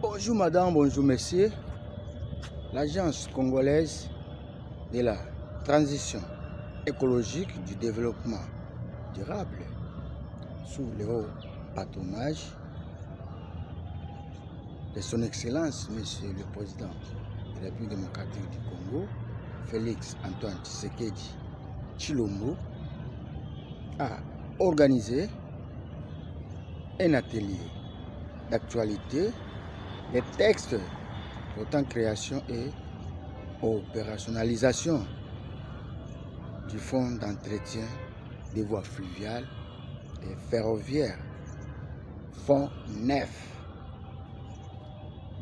Bonjour madame, bonjour messieurs. L'agence congolaise de la transition écologique du développement durable sous le haut patronage de son excellence monsieur le président de la République démocratique du Congo, Félix Antoine Tshisekedi Tshilombo, a organisé un atelier d'actualité des textes portant création et opérationnalisation du fonds d'entretien des voies fluviales et ferroviaires, fonds neuf,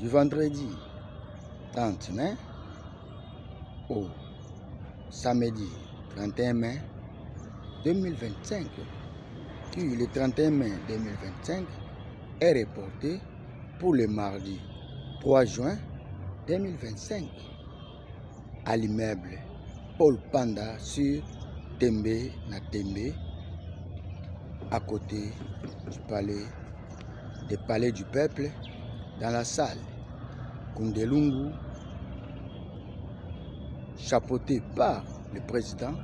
du vendredi 30 mai au samedi 31 mai 2025, qui le 31 mai 2025 est reporté pour le mardi 3 juin 2025 à l'immeuble Paul Panda sur Tembe na Tembe, à côté du palais du peuple, dans la salle Kundelungu, chapeauté par le président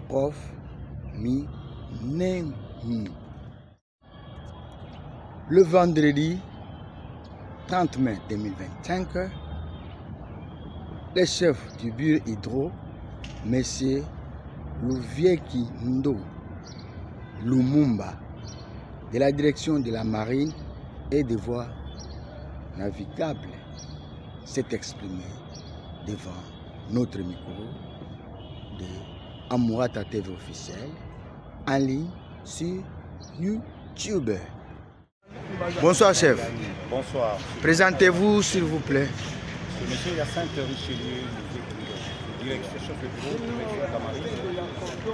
Prof Minemi. Le vendredi 30 mai 2025, le chef du bureau hydro, M. Louvieki Ndo Lumumba, de la direction de la marine et des voies navigables, s'est exprimé devant notre micro de Amourata TV officiel en ligne sur YouTube. Bonsoir chef. Bonsoir. Présentez-vous s'il vous plaît. Monsieur Hyacinthe Richelieu, directeur chef de bureau, direction de la marine,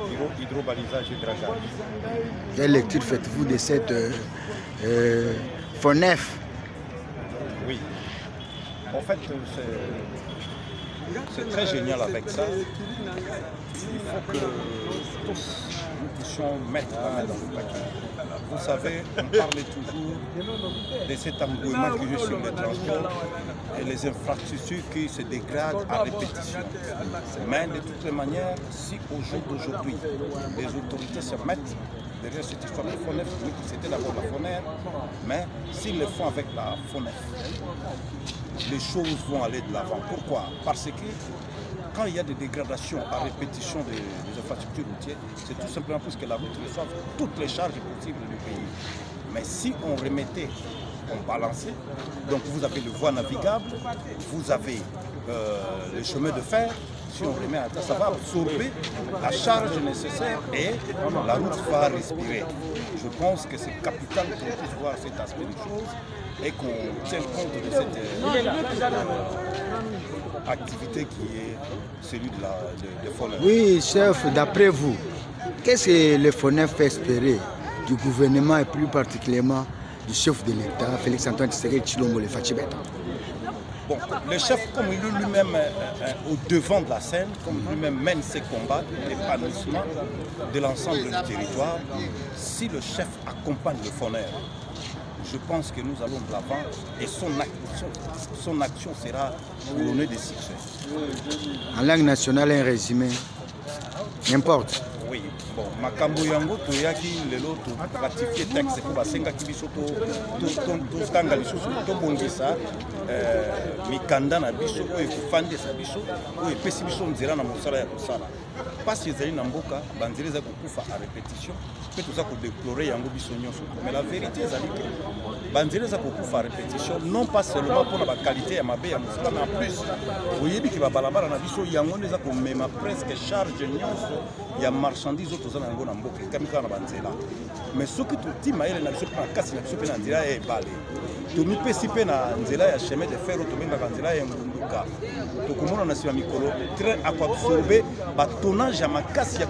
bureau hydrobalisage et dragage. Quelle lecture faites-vous de cette FONEF? Oui. En fait, c'est très génial avec ça. Il faut que tous nous puissions mettre la main dans le paquet. Vous savez, on parlait toujours de cet engouement qu'il y a sur les transports et les infrastructures qui se dégradent à répétition. Mais de toutes les manières, si au jour d'aujourd'hui, les autorités se mettent derrière cette histoire de FONEF, oui, c'était d'abord la FONER, mais s'ils le font avec la FONEF, les choses vont aller de l'avant. Pourquoi? Parce que quand il y a des dégradations à répétition des infrastructures routières, c'est tout simplement parce que la route reçoit toutes les charges possibles du pays. Mais si on remettait, on balançait, donc vous avez les voies navigables, vous avez les chemins de fer, si on remet à terre, ça va absorber la charge nécessaire et la route va respirer. Je pense que c'est capital qu'on puisse voir cet aspect des choses et qu'on tienne compte de cette activité qui est celui de FONEF. Oui, chef, d'après vous, qu'est-ce que le FONEF fait espérer du gouvernement et plus particulièrement du chef de l'État, Félix Antoine Tshisekedi Tshilombo, le Fatibeta? Bon, le chef, comme il est lui-même au devant de la scène, comme lui-même mène ses combats, l'épanouissement de l'ensemble du territoire, si le chef accompagne le FONER, je pense que nous allons de l'avant et son action sera couronnée de succès. En langue nationale, un résumé, n'importe. Oui, bon, makambo yango toyaki lelo to ratifier texte ko basenga ki biso to tanga lisusu to bongisa mikanda na biso oyo kofandisa biso oyo epesi biso nzela na mosala ya kosala pasi ezali na mboka banzela eza kokufa à répétition mpe toza kodéplorer yango biso nyonso, mais la vérité ezali ke banzela eza kokufa à répétition non pas seulement mpona baqualité ya mabe ya mosala, mais en plus oyebi ke babalabala na biso yango nde eza komema presque charge nyonso ya marchandise oyo toza na yango na mboka ekami kaka na banzela. Mais soki totima ele na biso mpe na kasi na biso mpe na nzela ya ebale tomipesi mpe na nzela ya chemin de fer oyo tobengaka nzela ya ngunduka, tokomona na nsima mikolo train akoabsorbe batonnage ya makasi ya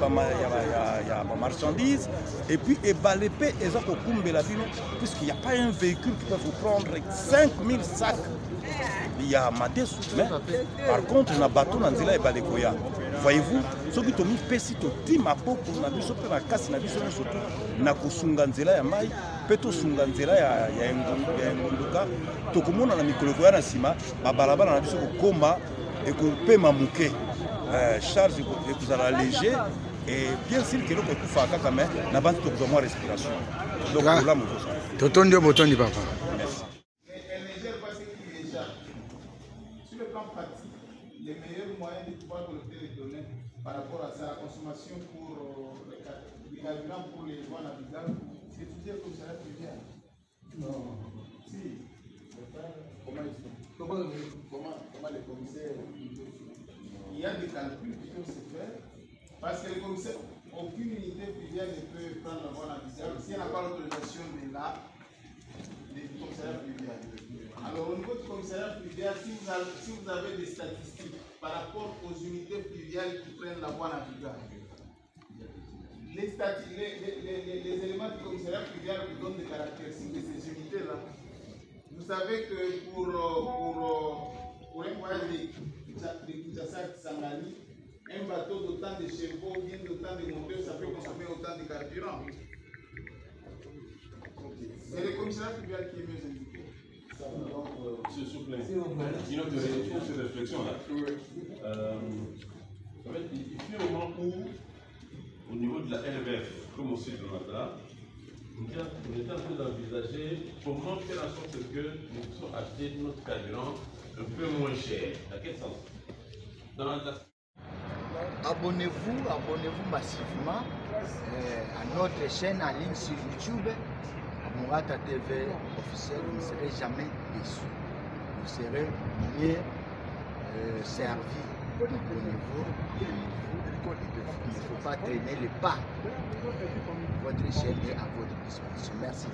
bamarchandise et puis ebale mpe eza kokumbela bino puisqu'il n'y a pas un véhicule qui peut vous prendre 5000 sacs ya madesu, mais par contre na bateau na nzela ebale koya. Voyez-vous, ce qui tomi pesi to tima poko na biso pe na kasi na biso surtout na kosunga nzela ya mai pe to sunga nzela ya ngunduka tout cas, tout le monde a mis le coin sima, ma balabala a dit que coma et qu'on paie ma mouquet. Charge que vous allez alléger et bien sûr que l'on peut faire quand même, n'a pas tout de respiration. Donc là, mon papa. Merci. Sur le plan pratique, les meilleurs moyens de pouvoir collecter les données par rapport à sa consommation pour les carburants pour les voies navigables, c'est étudier le commissariat fluvial. Non. Si. Comment les commissaires. Il y a des calculs qui peuvent se faire parce que les commissaires, aucune unité fluviale ne peut prendre la voie navigable si elle n'a pas l'autorisation de la commissariat fluvial. Alors au niveau du commissariat fluvial, si vous avez des statistiques par rapport aux unités fluviales qui prennent la voie navigable, les éléments du commissariat fluvial vous donnent des caractéristiques de ces unités-là. Vous savez que pour un voyage de Kinshasa-Kisangani, un bateau d'autant de chevaux, bien d'autant de moteurs, ça peut consommer autant de carburant. C'est le commissariat fluvial qui est mieux indiqué. S'il vous plaît, une autre réflexion-là. En fait, il fut un moment où, au niveau de la LVF, comme aussi de Mata, on était en train d'envisager comment faire en sorte que nous puissions acheter notre carburant un peu moins cher. Dans quel sens? Abonnez-vous massivement à notre chaîne en ligne sur YouTube, à Mourata TV officiel. Vous ne serez jamais déçus. Vous serez mieux servi. Abonnez-vous. Il ne faut pas traîner les pas. Votre chaîne est à votre disposition. Merci.